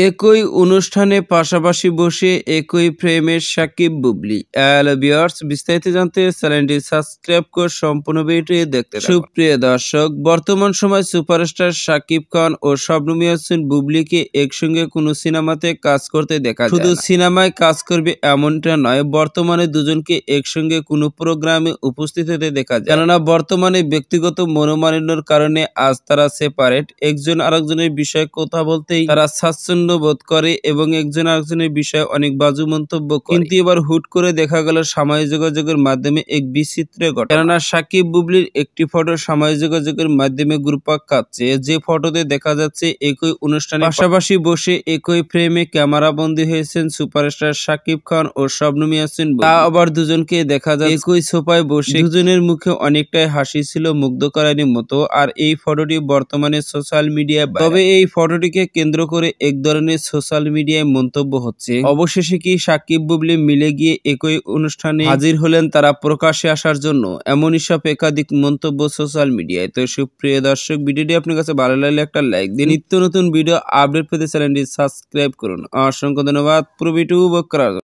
একই অনুষ্ঠানে পাশাপাশি বসে একই ফ্রেমের সাকিব বুবলি। হ্যালো ভিউয়ার্স, বিস্তারিত জানতে চ্যানেলটি সাবস্ক্রাইব করে সম্পূর্ণ ভিডিওটি দেখতে থাকুন। সুপ্রিয় দর্শক, বর্তমান সময় সুপারস্টার সাকিব খান ও শবনম ইয়াসমিন বুবলিকে একসঙ্গে কোনো সিনেমাতে কাজ করতে দেখা যায় না। শুধু সিনেমায় কাজ করবে এমনটা নয়, বর্তমানে দুজনকে একসঙ্গে কোনো প্রোগ্রামে উপস্থিত হতে দেখা যায়। কেননা বর্তমানে ব্যক্তিগত মনোমালিন্যের কারণে আজ তারা সেপারেট। একজন আরেকজনের বিষয়ে কথা বলতেই তারা স্বাচ্ছন্দ্য বোধ করে এবং একজন আরেকজনের বিষয়ে অনেক বাজে মন্তব্য করে। কিন্তু এবার হুট করে দেখা গেল সামাজিক যোগাযোগের মাধ্যমে এক বিচিত্র ঘটনা। কেননা সাকিব বুবলির একটি ফটো সামাজিক যোগাযোগের মাধ্যমে ঘুরপাক খাচ্ছে, যে ফটোতে দেখা যাচ্ছে একই অনুষ্ঠানে পাশাপাশি বসে একই ফ্রেমে ক্যামেরা বন্দী হয়েছেন সুপারস্টার সাকিব খান ও শবনম ইয়াসমিন। তা আবার দুজনকে দেখা যায় একই সোফায় বসে, দুজনের মুখে অনেকটাই হাসি ছিল মুগ্ধ করার মতো। আর এই ফটোটি বর্তমানে সোশ্যাল মিডিয়ায়, তবে এই ফটোটিকে কেন্দ্র করে এক ধরনের সোশ্যাল মিডিয়ায় মন্তব্য হচ্ছে। অবশেষে কি সাকিব বুবলি মিলে গিয়ে একই অনুষ্ঠানে হাজির হলেন তারা প্রকাশ্যে আসার জন্য? এমনই সব একাধিক মন্তব্য সোশ্যাল মিডিয়ায়। তো সুপ্রিয় দর্শক, ভিডিওটি আপনার কাছে ভালো লাগলে একটা লাইক দিন। নিত্য নতুন ভিডিও আপডেট পেতে চ্যানেলটি সাবস্ক্রাইব করুন। অসংখ্য ধন্যবাদ পুরো ভিডিও উপভোগ করার জন্য।